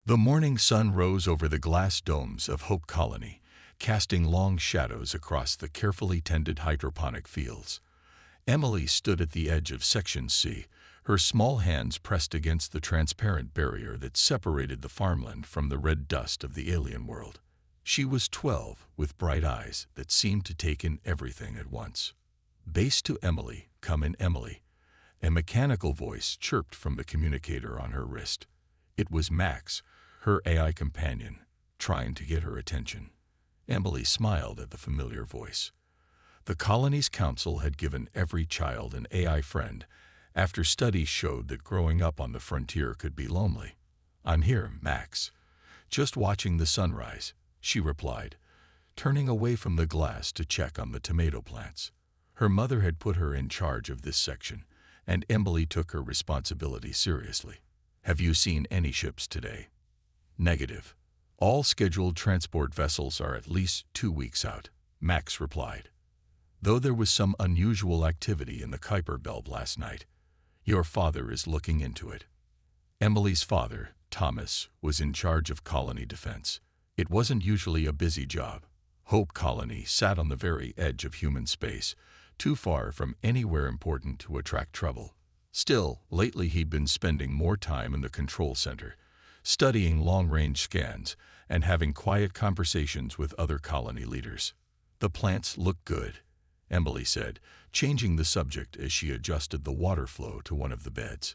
The morning sun rose over the glass domes of Hope Colony, casting long shadows across the carefully tended hydroponic fields. Emily stood at the edge of Section C, her small hands pressed against the transparent barrier that separated the farmland from the red dust of the alien world. She was 12, with bright eyes that seemed to take in everything at once. "Base to Emily, come in Emily." A mechanical voice chirped from the communicator on her wrist. It was Max, her AI companion, trying to get her attention. Emily smiled at the familiar voice. The colony's council had given every child an AI friend, after studies showed that growing up on the frontier could be lonely. "I'm here, Max. Just watching the sunrise," she replied, turning away from the glass to check on the tomato plants. Her mother had put her in charge of this section, and Emily took her responsibility seriously. "Have you seen any ships today?" "Negative. All scheduled transport vessels are at least 2 weeks out," Max replied. "Though there was some unusual activity in the Kuiper Belt last night. Your father is looking into it." Emily's father, Thomas, was in charge of colony defense. It wasn't usually a busy job. Hope Colony sat on the very edge of human space, too far from anywhere important to attract trouble. Still, lately he'd been spending more time in the control center, studying long-range scans and having quiet conversations with other colony leaders. "The plants look good," Emily said, changing the subject as she adjusted the water flow to one of the beds.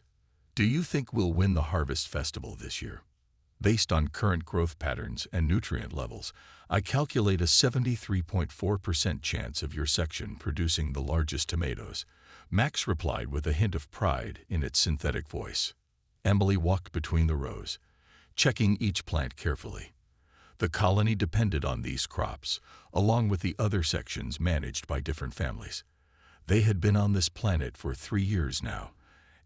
"Do you think we'll win the Harvest Festival this year?" "Based on current growth patterns and nutrient levels, I calculate a 73.4% chance of your section producing the largest tomatoes," Max replied with a hint of pride in its synthetic voice. Emily walked between the rows, checking each plant carefully. The colony depended on these crops, along with the other sections managed by different families. They had been on this planet for 3 years now,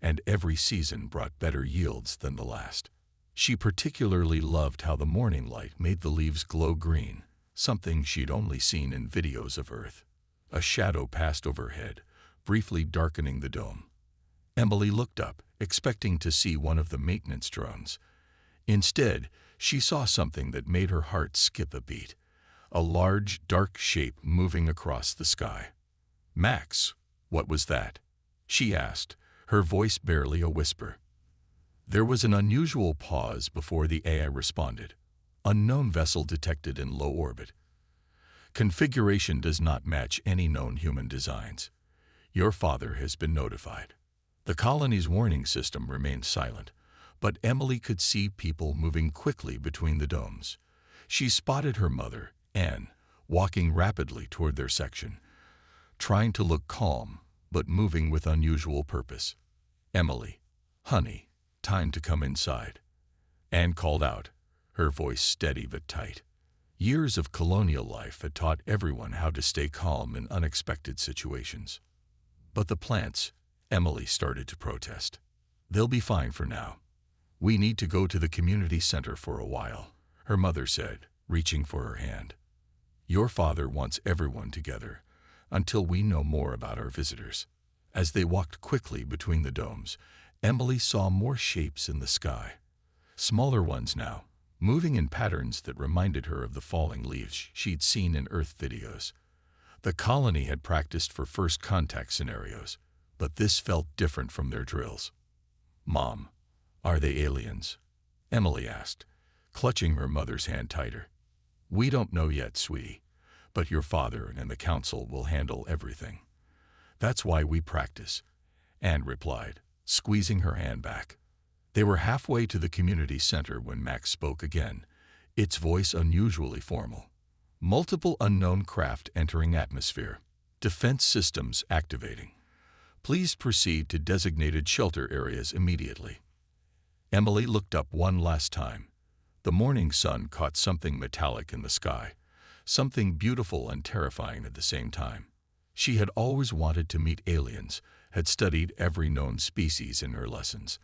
and every season brought better yields than the last. She particularly loved how the morning light made the leaves glow green, something she'd only seen in videos of Earth. A shadow passed overhead, briefly darkening the dome. Emily looked up, expecting to see one of the maintenance drones. Instead, she saw something that made her heart skip a beat, a large, dark shape moving across the sky. "Max, what was that?" she asked, her voice barely a whisper. There was an unusual pause before the AI responded. "Unknown vessel detected in low orbit. Configuration does not match any known human designs. Your father has been notified." The colony's warning system remained silent, but Emily could see people moving quickly between the domes. She spotted her mother, Anne, walking rapidly toward their section, trying to look calm, but moving with unusual purpose. "Emily, honey, time to come inside," Anne called out, her voice steady but tight. Years of colonial life had taught everyone how to stay calm in unexpected situations. "But the plants," Emily started to protest. "They'll be fine for now. We need to go to the community center for a while," her mother said, reaching for her hand. "Your father wants everyone together until we know more about our visitors." As they walked quickly between the domes, Emily saw more shapes in the sky. Smaller ones now, moving in patterns that reminded her of the falling leaves she'd seen in Earth videos. The colony had practiced for first contact scenarios, but this felt different from their drills. "Mom, are they aliens?" Emily asked, clutching her mother's hand tighter. "We don't know yet, sweetie, but your father and the council will handle everything. That's why we practice," Anne replied, squeezing her hand back. They were halfway to the community center when Max spoke again, its voice unusually formal. "Multiple unknown craft entering atmosphere. Defense systems activating. Please proceed to designated shelter areas immediately." Emily looked up one last time. The morning sun caught something metallic in the sky, something beautiful and terrifying at the same time. She had always wanted to meet aliens, had studied every known species in her lessons.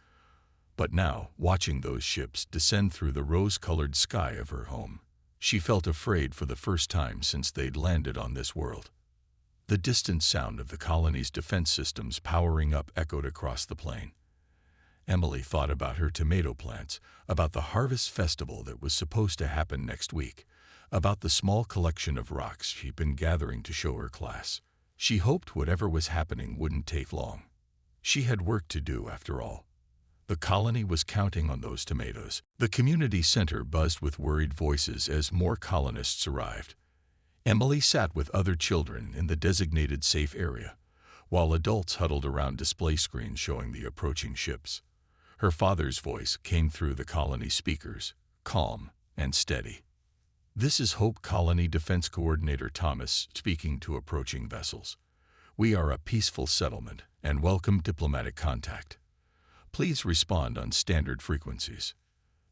But now, watching those ships descend through the rose-colored sky of her home, she felt afraid for the first time since they'd landed on this world. The distant sound of the colony's defense systems powering up echoed across the plain. Emily thought about her tomato plants, about the harvest festival that was supposed to happen next week, about the small collection of rocks she'd been gathering to show her class. She hoped whatever was happening wouldn't take long. She had work to do, after all. The colony was counting on those tomatoes. The community center buzzed with worried voices as more colonists arrived. Emily sat with other children in the designated safe area, while adults huddled around display screens showing the approaching ships. Her father's voice came through the colony speakers, calm and steady. "This is Hope Colony Defense Coordinator Thomas speaking to approaching vessels. We are a peaceful settlement and welcome diplomatic contact. Please respond on standard frequencies."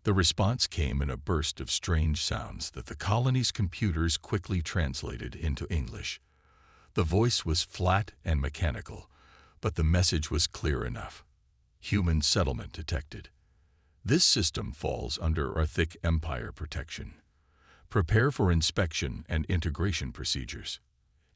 The response came in a burst of strange sounds that the colony's computers quickly translated into English. The voice was flat and mechanical, but the message was clear enough. Human settlement detected. This system falls under Arctic Empire protection. Prepare for inspection and integration procedures.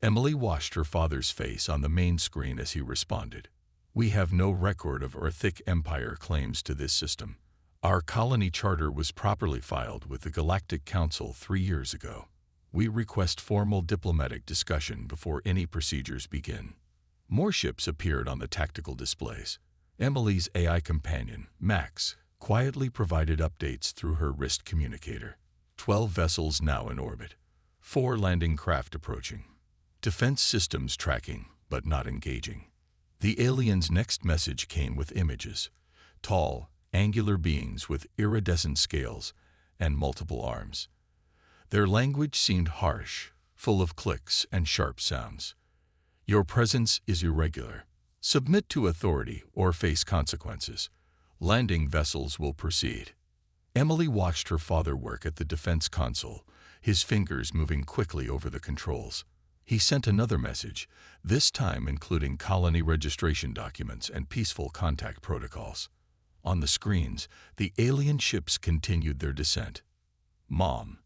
Emily watched her father's face on the main screen as he responded. "We have no record of Arctic Empire claims to this system. Our colony charter was properly filed with the Galactic Council 3 years ago. We request formal diplomatic discussion before any procedures begin." More ships appeared on the tactical displays. Emily's AI companion, Max, quietly provided updates through her wrist communicator. 12 vessels now in orbit. 4 landing craft approaching. Defense systems tracking, but not engaging. The aliens' next message came with images. Tall, angular beings with iridescent scales and multiple arms. Their language seemed harsh, full of clicks and sharp sounds. "Your presence is irregular. Submit to authority or face consequences. Landing vessels will proceed." Emily watched her father work at the defense console, his fingers moving quickly over the controls. He sent another message, this time including colony registration documents and peaceful contact protocols. On the screens, the alien ships continued their descent. "Mom,"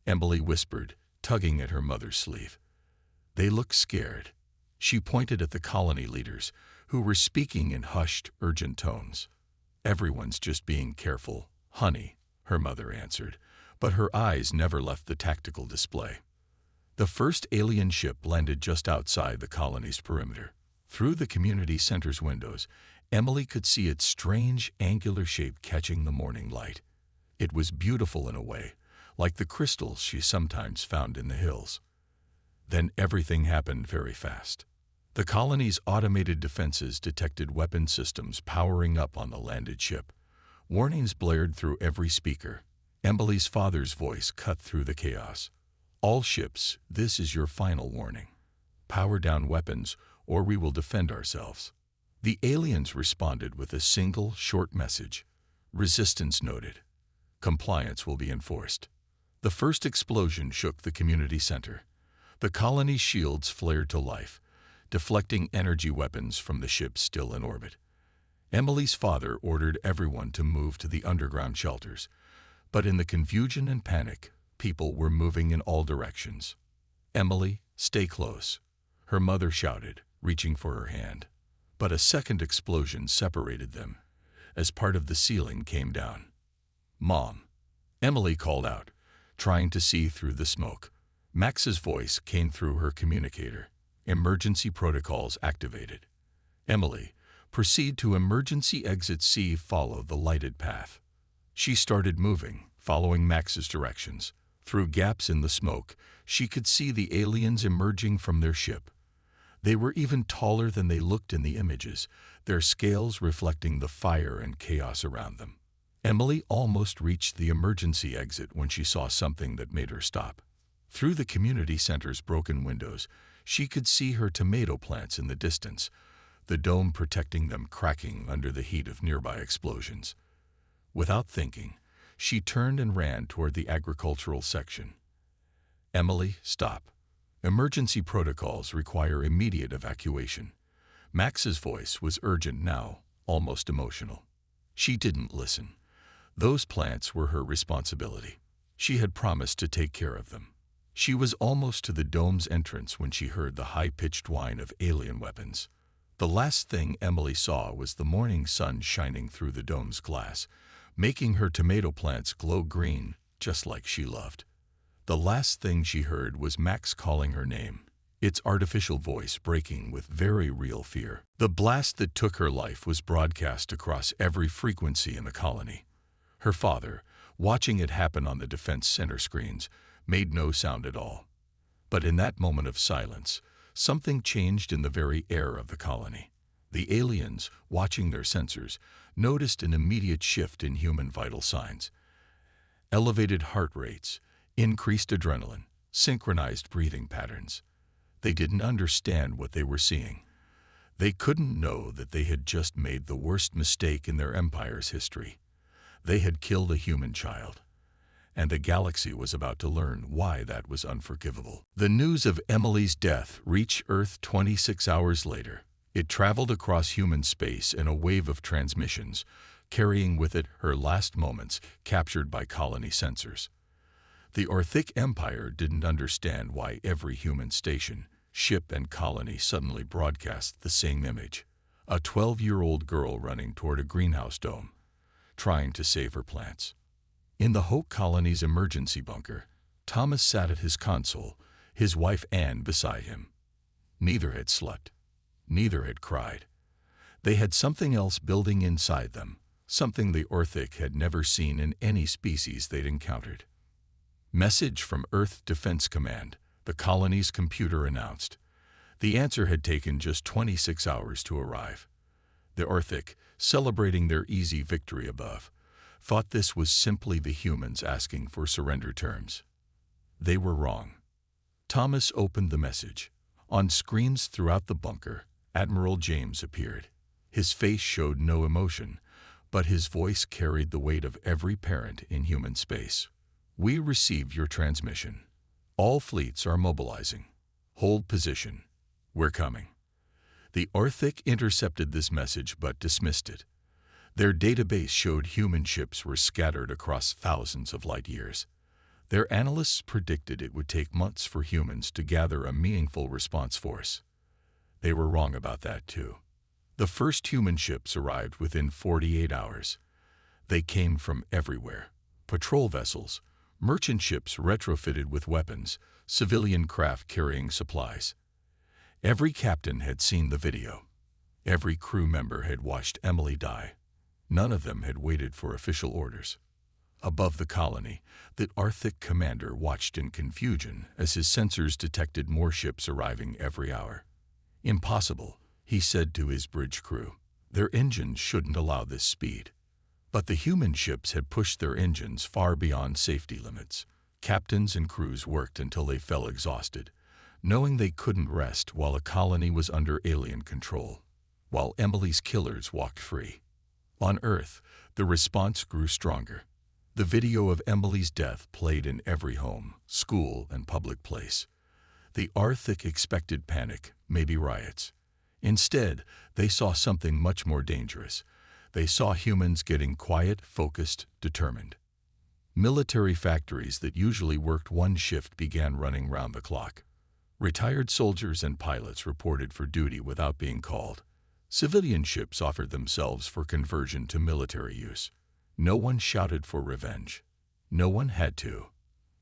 Emily whispered, tugging at her mother's sleeve. They looked scared. She pointed at the colony leaders, who were speaking in hushed, urgent tones. "Everyone's just being careful, honey," her mother answered, but her eyes never left the tactical display. The first alien ship landed just outside the colony's perimeter. Through the community center's windows, Emily could see its strange, angular shape catching the morning light. It was beautiful in a way, like the crystals she sometimes found in the hills. Then everything happened very fast. The colony's automated defenses detected weapon systems powering up on the landed ship. Warnings blared through every speaker. Emily's father's voice cut through the chaos. "All ships, this is your final warning. Power down weapons, or we will defend ourselves." The aliens responded with a single, short message. "Resistance noted. Compliance will be enforced." The first explosion shook the community center. The colony's shields flared to life, deflecting energy weapons from the ships still in orbit. Emily's father ordered everyone to move to the underground shelters, but in the confusion and panic, people were moving in all directions. "Emily, stay close," her mother shouted, reaching for her hand. But a second explosion separated them, as part of the ceiling came down. "Mom," Emily called out, trying to see through the smoke. Max's voice came through her communicator. "Emergency protocols activated. Emily, proceed to emergency exit C, follow the lighted path." She started moving, following Max's directions. Through gaps in the smoke, she could see the aliens emerging from their ship. They were even taller than they looked in the images, their scales reflecting the fire and chaos around them. Emily almost reached the emergency exit when she saw something that made her stop. Through the community center's broken windows, she could see her tomato plants in the distance, the dome protecting them cracking under the heat of nearby explosions. Without thinking, she turned and ran toward the agricultural section. "Emily, stop. Emergency protocols require immediate evacuation." Max's voice was urgent now, almost emotional. She didn't listen. Those plants were her responsibility. She had promised to take care of them. She was almost to the dome's entrance when she heard the high-pitched whine of alien weapons. The last thing Emily saw was the morning sun shining through the dome's glass, making her tomato plants glow green, just like she loved. The last thing she heard was Max calling her name, its artificial voice breaking with very real fear. The blast that took her life was broadcast across every frequency in the colony. Her father, watching it happen on the defense center screens, made no sound at all. But in that moment of silence, something changed in the very air of the colony. The aliens, watching their sensors, noticed an immediate shift in human vital signs. Elevated heart rates, increased adrenaline, synchronized breathing patterns. They didn't understand what they were seeing. They couldn't know that they had just made the worst mistake in their empire's history. They had killed a human child, and the galaxy was about to learn why that was unforgivable. The news of Emily's death reached Earth 26 hours later. It traveled across human space in a wave of transmissions, carrying with it her last moments captured by colony sensors. The Orthic Empire didn't understand why every human station, ship, and colony suddenly broadcast the same image: a 12-year-old girl running toward a greenhouse dome, trying to save her plants. In the Hope colony's emergency bunker, Thomas sat at his console, his wife Anne beside him. Neither had slept. Neither had cried. They had something else building inside them, something the Orthic had never seen in any species they'd encountered. Message from Earth Defense Command, the colony's computer announced. The answer had taken just 26 hours to arrive. The Orthic, celebrating their easy victory above, thought this was simply the humans asking for surrender terms. They were wrong. Thomas opened the message. On screens throughout the bunker, Admiral James appeared. His face showed no emotion, but his voice carried the weight of every parent in human space. We received your transmission. All fleets are mobilizing. Hold position. We're coming. The Orthic intercepted this message but dismissed it. Their database showed human ships were scattered across thousands of light years. Their analysts predicted it would take months for humans to gather a meaningful response force. They were wrong about that too. The first human ships arrived within 48 hours. They came from everywhere: patrol vessels, merchant ships retrofitted with weapons, civilian craft carrying supplies. Every captain had seen the video. Every crew member had watched Emily die. None of them had waited for official orders. Above the colony, the Orthic commander watched in confusion as his sensors detected more ships arriving every hour. Impossible, he said to his bridge crew. Their engines shouldn't allow this speed. But the human ships had pushed their engines far beyond safety limits. Captains and crews worked until they fell exhausted, knowing they couldn't rest while a colony was under alien control, while Emily's killers walked free. On Earth, the response grew stronger. The video of Emily's death played in every home, school, and public place. The Orthic expected panic, maybe riots. Instead, they saw something much more dangerous. They saw humans getting quiet, focused, determined. Military factories that usually worked one shift began running round the clock. Retired soldiers and pilots reported for duty without being called. Civilian ships offered themselves for conversion to military use. No one shouted for revenge. No one had to.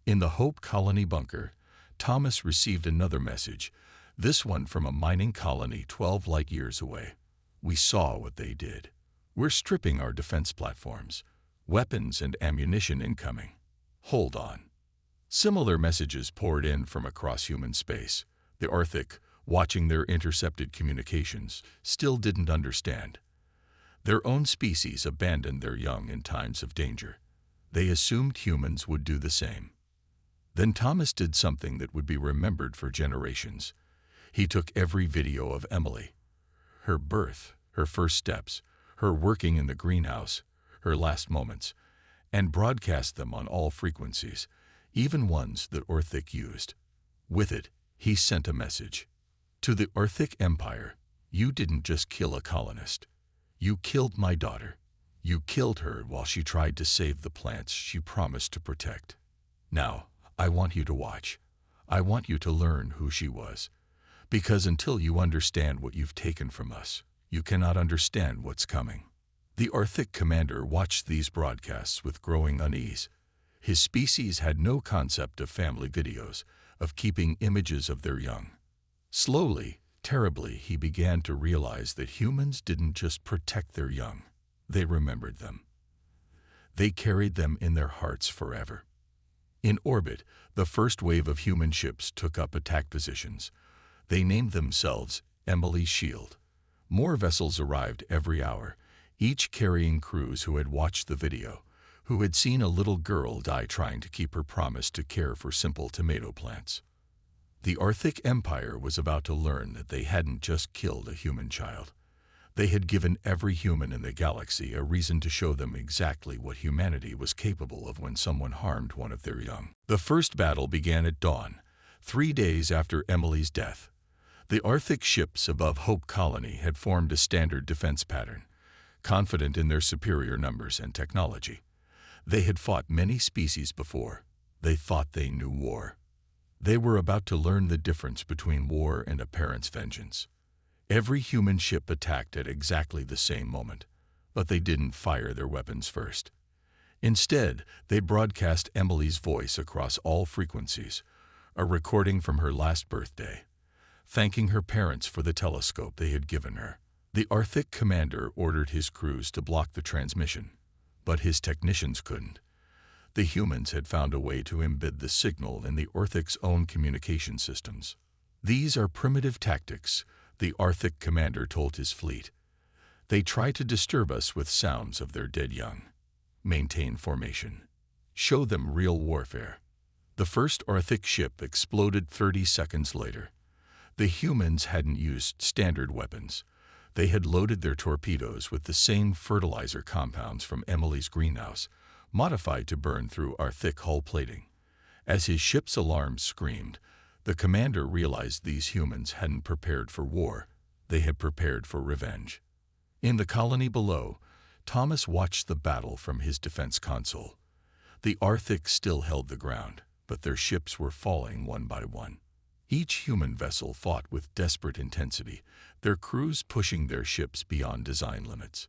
In the Hope colony bunker, Thomas received another message, this one from a mining colony 12 light years away. We saw what they did. We're stripping our defense platforms. Weapons and ammunition incoming. Hold on. Similar messages poured in from across human space. The Orthic, watching their intercepted communications, still didn't understand. Their own species abandoned their young in times of danger. They assumed humans would do the same. Then Thomas did something that would be remembered for generations. He took every video of Emily. Her birth, her first steps, her working in the greenhouse, her last moments, and broadcast them on all frequencies, even ones that Orthic used. With it, he sent a message. To the Orthic Empire, you didn't just kill a colonist. You killed my daughter. You killed her while she tried to save the plants she promised to protect. Now, I want you to watch. I want you to learn who she was. Because until you understand what you've taken from us, you cannot understand what's coming. The Arctic commander watched these broadcasts with growing unease. His species had no concept of family videos, of keeping images of their young. Slowly, terribly, he began to realize that humans didn't just protect their young. They remembered them. They carried them in their hearts forever. In orbit, the first wave of human ships took up attack positions. They named themselves Emily's Shield. More vessels arrived every hour, each carrying crews who had watched the video, who had seen a little girl die trying to keep her promise to care for simple tomato plants. The Arctic Empire was about to learn that they hadn't just killed a human child. They had given every human in the galaxy a reason to show them exactly what humanity was capable of when someone harmed one of their young. The first battle began at dawn, 3 days after Emily's death. The Arctic ships above Hope Colony had formed a standard defense pattern, confident in their superior numbers and technology. They had fought many species before. They thought they knew war. They were about to learn the difference between war and a parent's vengeance. Every human ship attacked at exactly the same moment, but they didn't fire their weapons first. Instead, they broadcast Emily's voice across all frequencies, a recording from her last birthday, thanking her parents for the telescope they had given her. The Arctic commander ordered his crews to block the transmission, but his technicians couldn't. The humans had found a way to embed the signal in the Arctic's own communication systems. These are primitive tactics, the Arctic commander told his fleet. They try to disturb us with sounds of their dead young. Maintain formation. Show them real warfare. The first Arctic ship exploded 30 seconds later. The humans hadn't used standard weapons. They had loaded their torpedoes with the same fertilizer compounds from Emily's greenhouse, modified to burn through our thick hull plating. As his ship's alarms screamed, the commander realized these humans hadn't prepared for war. They had prepared for revenge. In the colony below, Thomas watched the battle from his defense console. The Arctic still held the ground, but their ships were falling one by one. Each human vessel fought with desperate intensity, their crews pushing their ships beyond design limits.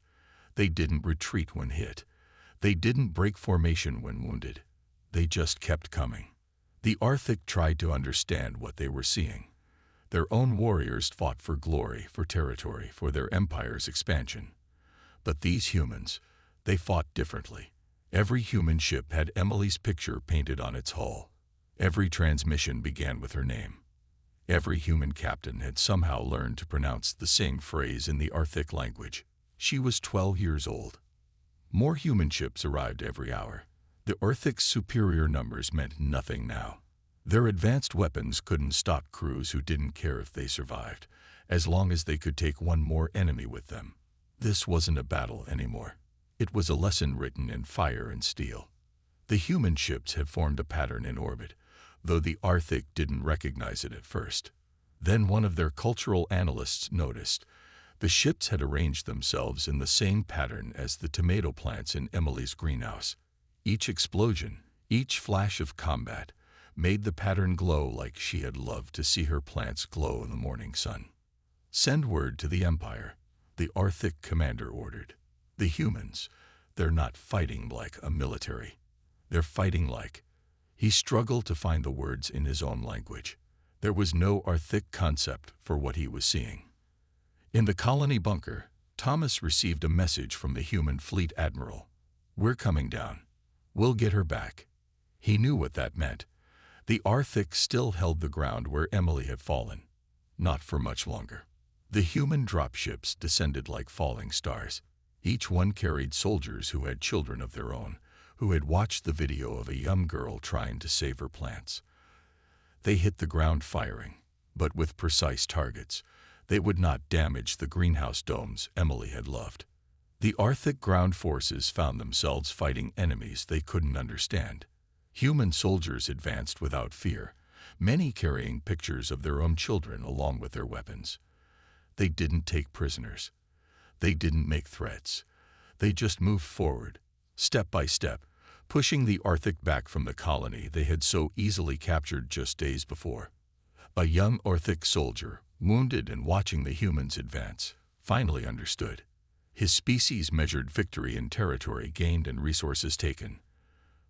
They didn't retreat when hit. They didn't break formation when wounded. They just kept coming. The Arctic tried to understand what they were seeing. Their own warriors fought for glory, for territory, for their empire's expansion. But these humans, they fought differently. Every human ship had Emily's picture painted on its hull. Every transmission began with her name. Every human captain had somehow learned to pronounce the same phrase in the Arctic language. She was 12 years old. More human ships arrived every hour. The Arctic's superior numbers meant nothing now. Their advanced weapons couldn't stop crews who didn't care if they survived, as long as they could take one more enemy with them. This wasn't a battle anymore. It was a lesson written in fire and steel. The human ships had formed a pattern in orbit, though the Arctic didn't recognize it at first. Then one of their cultural analysts noticed the ships had arranged themselves in the same pattern as the tomato plants in Emily's greenhouse. Each explosion, each flash of combat, made the pattern glow like she had loved to see her plants glow in the morning sun. "Send word to the Empire," the Arctic commander ordered. "The humans, they're not fighting like a military. They're fighting like..." He struggled to find the words in his own language. There was no Arctic concept for what he was seeing. In the colony bunker, Thomas received a message from the human fleet admiral. "We're coming down. We'll get her back." He knew what that meant. The Arctic still held the ground where Emily had fallen. Not for much longer. The human dropships descended like falling stars. Each one carried soldiers who had children of their own, who had watched the video of a young girl trying to save her plants. They hit the ground firing, but with precise targets. They would not damage the greenhouse domes Emily had loved. The Arctic ground forces found themselves fighting enemies they couldn't understand. Human soldiers advanced without fear, many carrying pictures of their own children along with their weapons. They didn't take prisoners. They didn't make threats. They just moved forward, step by step, pushing the Arctic back from the colony they had so easily captured just days before. A young Arctic soldier, wounded and watching the humans advance, finally understood. His species measured victory in territory gained and resources taken.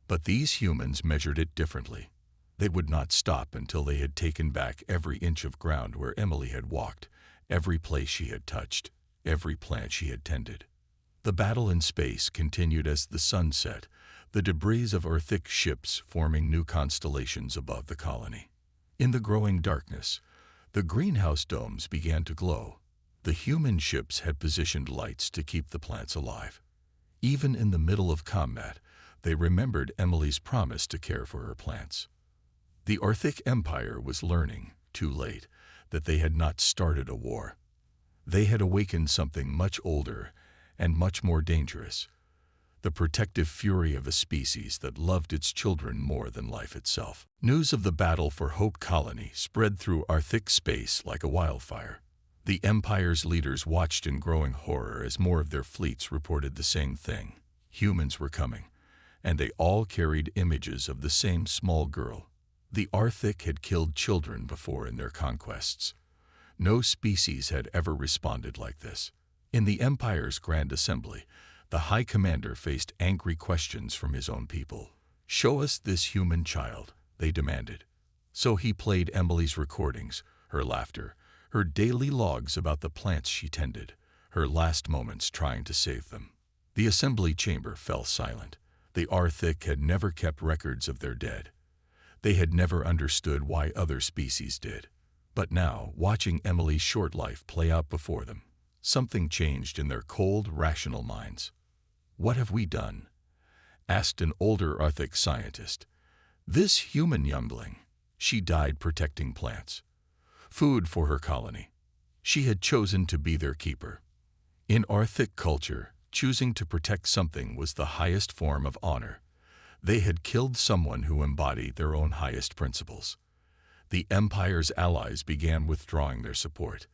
But these humans measured it differently. They would not stop until they had taken back every inch of ground where Emily had walked, every place she had touched, every plant she had tended. The battle in space continued as the sun set, the debris of Earthic ships forming new constellations above the colony. In the growing darkness, the greenhouse domes began to glow. The human ships had positioned lights to keep the plants alive. Even in the middle of combat, they remembered Emily's promise to care for her plants. The Earthic Empire was learning, too late, that they had not started a war. They had awakened something much older and much more dangerous, the protective fury of a species that loved its children more than life itself. News of the battle for Hope Colony spread through Arctic space like a wildfire. The Empire's leaders watched in growing horror as more of their fleets reported the same thing. Humans were coming, and they all carried images of the same small girl. The Arctic had killed children before in their conquests. No species had ever responded like this. In the Empire's Grand Assembly, the High Commander faced angry questions from his own people. "Show us this human child," they demanded. So he played Emily's recordings, her laughter, her daily logs about the plants she tended, her last moments trying to save them. The assembly chamber fell silent. The Arctic had never kept records of their dead. They had never understood why other species did. But now, watching Emily's short life play out before them, something changed in their cold, rational minds. "What have we done?" asked an older Arctic scientist. "This human youngling, she died protecting plants. Food for her colony. She had chosen to be their keeper." In Arctic culture, choosing to protect something was the highest form of honor. They had killed someone who embodied their own highest principles. The Empire's allies began withdrawing their support.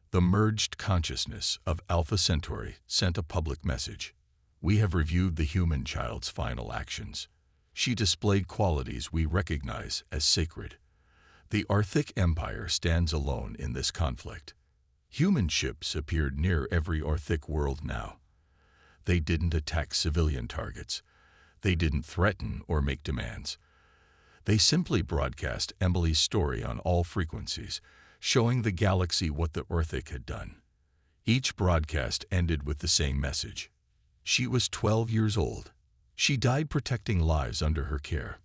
The merged consciousness of Alpha Centauri sent a public message. "We have reviewed the human child's final actions. She displayed qualities we recognize as sacred. The Arctic Empire stands alone in this conflict." Human ships appeared near every Arctic world now. They didn't attack civilian targets. They didn't threaten or make demands. They simply broadcast Emily's story on all frequencies, showing the galaxy what the Arctic had done. Each broadcast ended with the same message. She was 12 years old. She died protecting lives under her care.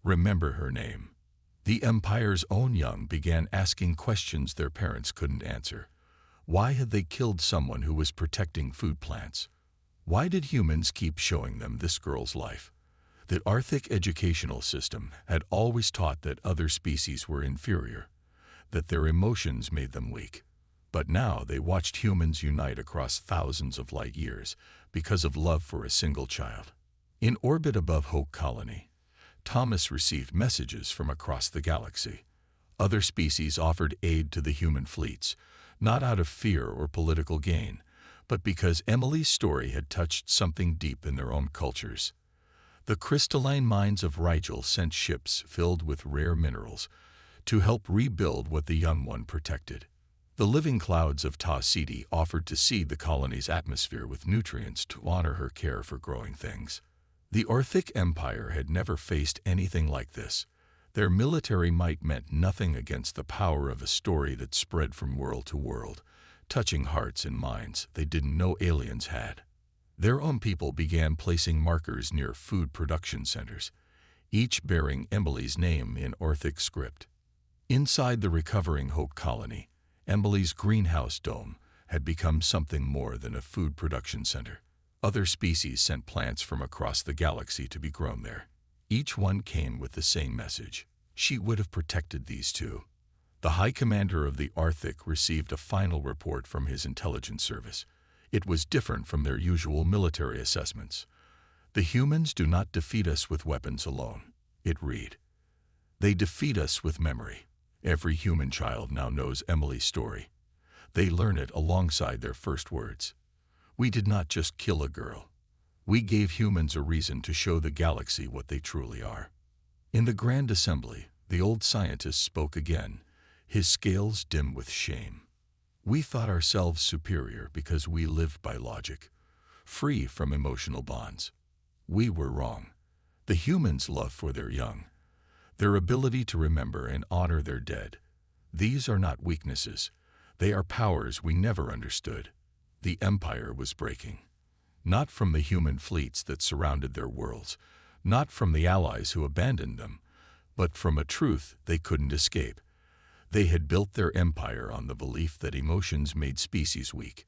Remember her name. The Empire's own young began asking questions their parents couldn't answer. Why had they killed someone who was protecting food plants? Why did humans keep showing them this girl's life? The Arctic educational system had always taught that other species were inferior, that their emotions made them weak. But now they watched humans unite across thousands of light years because of love for a single child. In orbit above Hope Colony, Thomas received messages from across the galaxy. Other species offered aid to the human fleets, not out of fear or political gain, but because Emily's story had touched something deep in their own cultures. The crystalline mines of Rigel sent ships filled with rare minerals to help rebuild what the young one protected. The living clouds of Ta Siti offered to seed the colony's atmosphere with nutrients to honor her care for growing things. The Arctic Empire had never faced anything like this. Their military might meant nothing against the power of a story that spread from world to world, touching hearts and minds they didn't know aliens had. Their own people began placing markers near food production centers, each bearing Emily's name in Arctic script. Inside the recovering Hope Colony, Emily's greenhouse dome had become something more than a food production center. Other species sent plants from across the galaxy to be grown there. Each one came with the same message. She would have protected these two. The High Commander of the Arctic received a final report from his intelligence service. It was different from their usual military assessments. "The humans do not defeat us with weapons alone," it read. "They defeat us with memory." Every human child now knows Emily's story. They learn it alongside their first words. "We did not just kill a girl. We gave humans a reason to show the galaxy what they truly are." In the Grand Assembly, the old scientist spoke again, his scales dim with shame. We thought ourselves superior because we lived by logic, free from emotional bonds. We were wrong. The humans' love for their young, their ability to remember and honor their dead, these are not weaknesses. They are powers we never understood. The empire was breaking. Not from the human fleets that surrounded their worlds, not from the allies who abandoned them, but from a truth they couldn't escape. They had built their empire on the belief that emotions made species weak.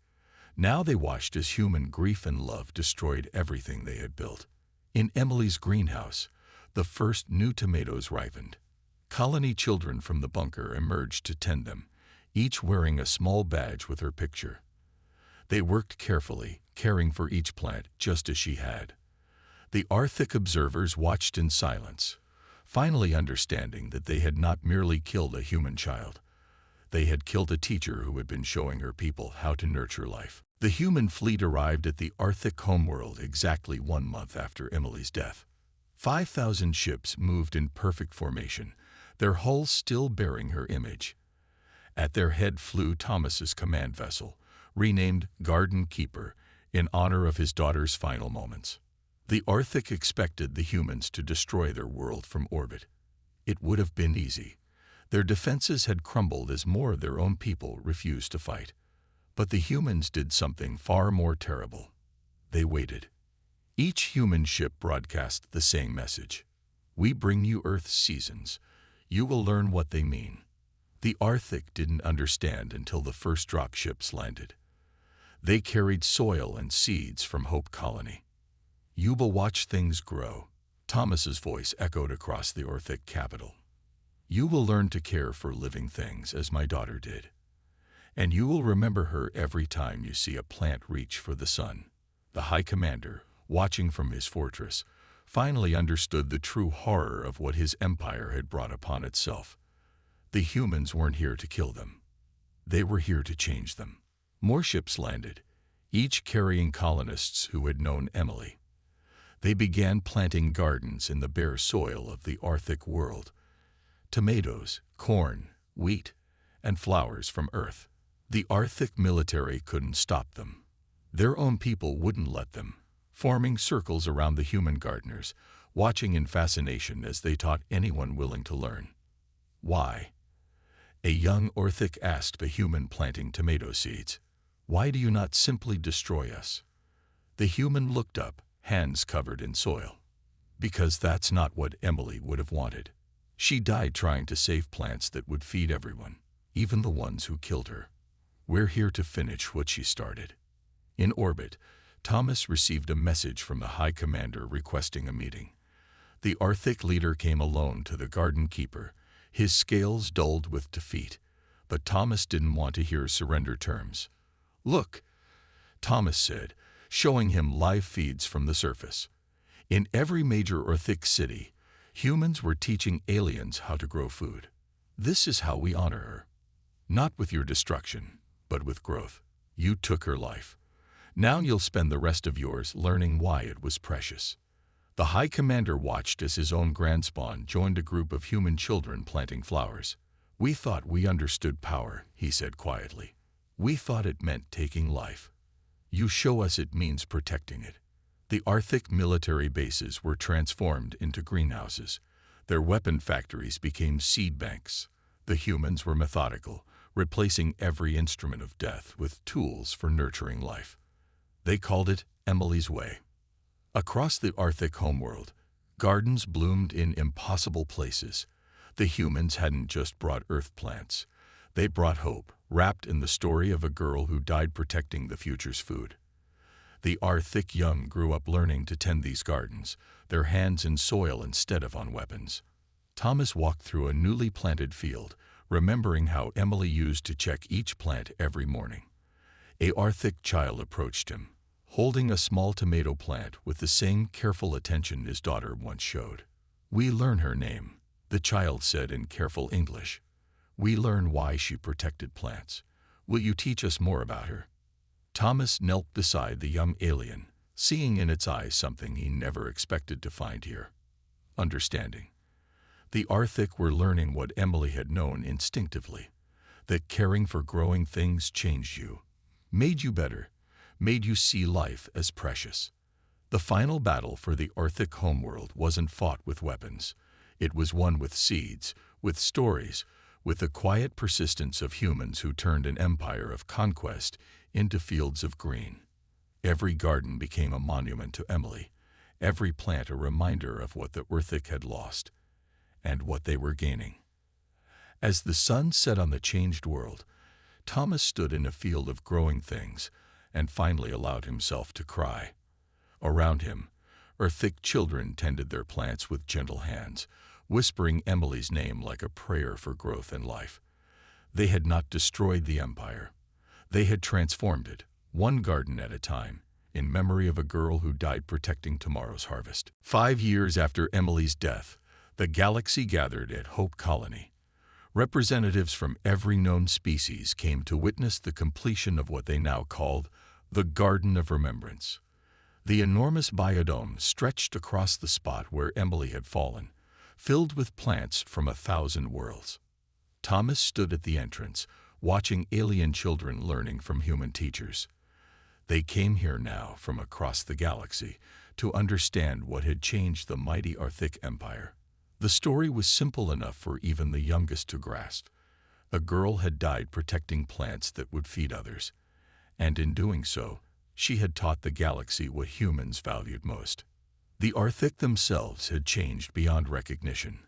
Now they watched as human grief and love destroyed everything they had built. In Emily's greenhouse, the first new tomatoes ripened. Colony children from the bunker emerged to tend them, each wearing a small badge with her picture. They worked carefully, caring for each plant just as she had. The Arctic observers watched in silence, finally understanding that they had not merely killed a human child. They had killed a teacher who had been showing her people how to nurture life. The human fleet arrived at the Arctic homeworld exactly 1 month after Emily's death. 5,000 ships moved in perfect formation, their hulls still bearing her image. At their head flew Thomas's command vessel, renamed Garden Keeper, in honor of his daughter's final moments. The Arctic expected the humans to destroy their world from orbit. It would have been easy. Their defenses had crumbled as more of their own people refused to fight. But the humans did something far more terrible. They waited. Each human ship broadcast the same message. We bring you Earth's seasons. You will learn what they mean. The Arctic didn't understand until the first drop ships landed. They carried soil and seeds from Hope Colony. You will watch things grow. Thomas's voice echoed across the Arctic capital. You will learn to care for living things as my daughter did. And you will remember her every time you see a plant reach for the sun. The High Commander, watching from his fortress, finally understood the true horror of what his empire had brought upon itself. The humans weren't here to kill them. They were here to change them. More ships landed, each carrying colonists who had known Emily. They began planting gardens in the bare soil of the Arctic world. Tomatoes, corn, wheat, and flowers from Earth. The Arctic military couldn't stop them. Their own people wouldn't let them, forming circles around the human gardeners, watching in fascination as they taught anyone willing to learn. Why? A young Arctic asked a human planting tomato seeds. Why do you not simply destroy us? The human looked up, hands covered in soil. Because that's not what Emily would have wanted. She died trying to save plants that would feed everyone, even the ones who killed her. We're here to finish what she started. In orbit, Thomas received a message from the High Commander requesting a meeting. The Arctic leader came alone to the Garden Keeper, his scales dulled with defeat, but Thomas didn't want to hear surrender terms. Look, Thomas said, showing him live feeds from the surface. In every major Arctic city, humans were teaching aliens how to grow food. This is how we honor her. Not with your destruction, but with growth. You took her life. Now you'll spend the rest of yours learning why it was precious. The High Commander watched as his own grandspawn joined a group of human children planting flowers. We thought we understood power, he said quietly. We thought it meant taking life. You show us it means protecting it. The Arctic military bases were transformed into greenhouses. Their weapon factories became seed banks. The humans were methodical, replacing every instrument of death with tools for nurturing life. They called it Emily's Way. Across the Arctic homeworld, gardens bloomed in impossible places. The humans hadn't just brought earth plants. They brought hope, wrapped in the story of a girl who died protecting the future's food. The Arctic young grew up learning to tend these gardens, their hands in soil instead of on weapons. Thomas walked through a newly planted field, remembering how Emily used to check each plant every morning. A Arctic child approached him, holding a small tomato plant with the same careful attention his daughter once showed. We learn her name, the child said in careful English. We learn why she protected plants. Will you teach us more about her? Thomas knelt beside the young alien, seeing in its eyes something he never expected to find here. Understanding. The Arctic were learning what Emily had known instinctively, that caring for growing things changed you, made you better, made you see life as precious. The final battle for the Arctic homeworld wasn't fought with weapons. It was won with seeds, with stories, with the quiet persistence of humans who turned an empire of conquest into fields of green. Every garden became a monument to Emily, every plant a reminder of what the Arctic had lost, and what they were gaining. As the sun set on the changed world, Thomas stood in a field of growing things and finally allowed himself to cry. Around him, Arctic children tended their plants with gentle hands, whispering Emily's name like a prayer for growth and life. They had not destroyed the empire. They had transformed it, one garden at a time, in memory of a girl who died protecting tomorrow's harvest. 5 years after Emily's death, the galaxy gathered at Hope Colony. Representatives from every known species came to witness the completion of what they now called the Garden of Remembrance. The enormous biodome stretched across the spot where Emily had fallen, filled with plants from 1,000 worlds. Thomas stood at the entrance, watching alien children learning from human teachers. They came here now from across the galaxy to understand what had changed the mighty Arctic Empire. The story was simple enough for even the youngest to grasp. A girl had died protecting plants that would feed others, and in doing so, she had taught the galaxy what humans valued most. The Arctic themselves had changed beyond recognition.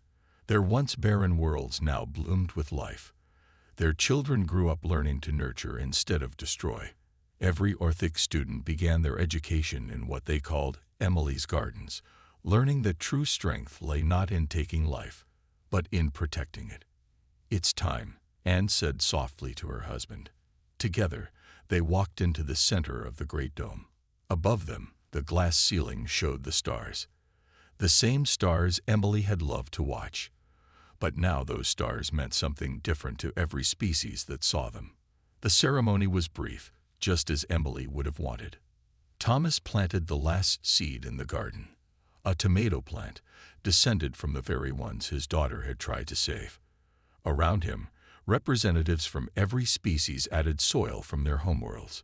Their once barren worlds now bloomed with life. Their children grew up learning to nurture instead of destroy. Every Arctic student began their education in what they called Emily's Gardens, learning that true strength lay not in taking life, but in protecting it. "It's time," Anne said softly to her husband. Together, they walked into the center of the great dome. Above them, the glass ceiling showed the stars. The same stars Emily had loved to watch. But now those stars meant something different to every species that saw them. The ceremony was brief, just as Emily would have wanted. Thomas planted the last seed in the garden. A tomato plant, descended from the very ones his daughter had tried to save. Around him, representatives from every species added soil from their homeworlds.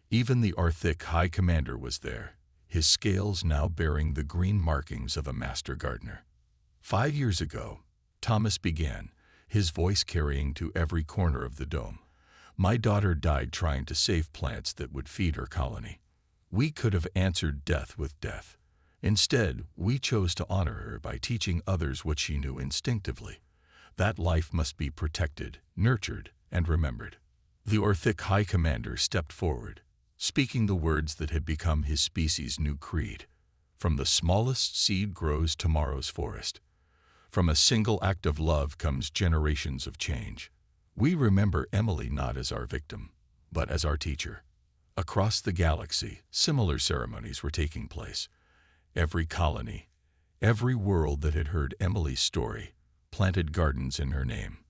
Even the Arctic High Commander was there, his scales now bearing the green markings of a master gardener. 5 years ago, Thomas began, his voice carrying to every corner of the dome. "My daughter died trying to save plants that would feed her colony. We could have answered death with death. Instead, we chose to honor her by teaching others what she knew instinctively, that life must be protected, nurtured, and remembered." The Arctic High Commander stepped forward, speaking the words that had become his species' new creed. "From the smallest seed grows tomorrow's forest. From a single act of love comes generations of change. We remember Emily not as our victim, but as our teacher." Across the galaxy, similar ceremonies were taking place. Every colony, every world that had heard Emily's story, planted gardens in her name.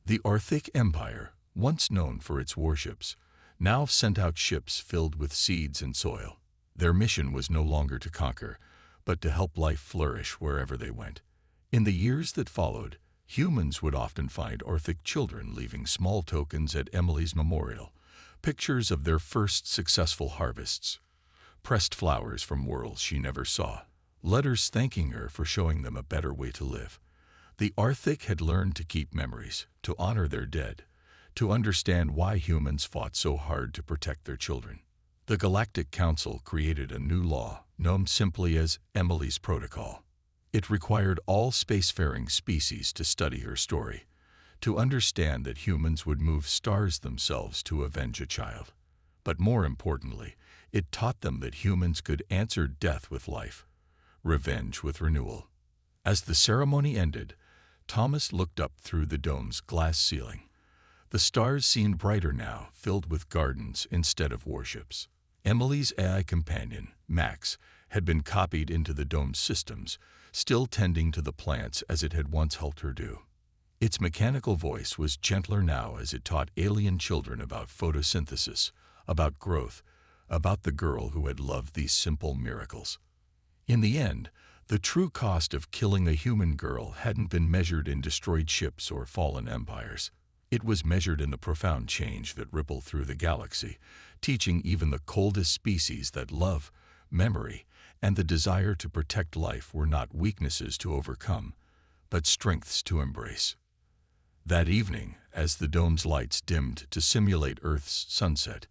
The Arctic Empire, once known for its warships, now sent out ships filled with seeds and soil. Their mission was no longer to conquer, but to help life flourish wherever they went. In the years that followed, humans would often find Arctic children leaving small tokens at Emily's memorial, pictures of their first successful harvests, pressed flowers from worlds she never saw, letters thanking her for showing them a better way to live. The Arctic had learned to keep memories, to honor their dead, to understand why humans fought so hard to protect their children. The Galactic Council created a new law, known simply as Emily's Protocol. It required all spacefaring species to study her story, to understand that humans would move stars themselves to avenge a child. But more importantly, it taught them that humans could answer death with life, revenge with renewal. As the ceremony ended, Thomas looked up through the dome's glass ceiling. The stars seemed brighter now, filled with gardens instead of warships. Emily's AI companion, Max, had been copied into the dome's systems, still tending to the plants as it had once helped her do. Its mechanical voice was gentler now as it taught alien children about photosynthesis, about growth, about the girl who had loved these simple miracles. In the end, The true cost of killing a human girl hadn't been measured in destroyed ships or fallen empires. It was measured in the profound change that rippled through the galaxy, teaching even the coldest species that love, memory, and the desire to protect life were not weaknesses to overcome, but strengths to embrace. That evening, as the dome's lights dimmed to simulate Earth's sunset,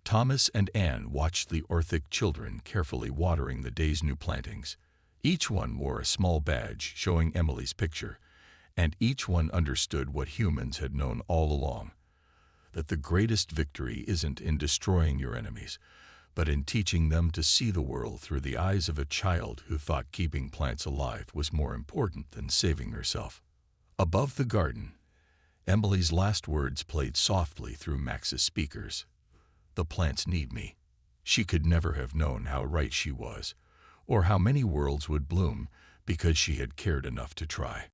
Thomas and Anne watched the Orthic children carefully watering the day's new plantings. Each one wore a small badge showing Emily's picture, and each one understood what humans had known all along, that the greatest victory isn't in destroying your enemies, but in teaching them to see the world through the eyes of a child who thought keeping plants alive was more important than saving herself. Above the garden, Emily's last words played softly through Max's speakers. "The plants need me." She could never have known how right she was, or how many worlds would bloom because she had cared enough to try.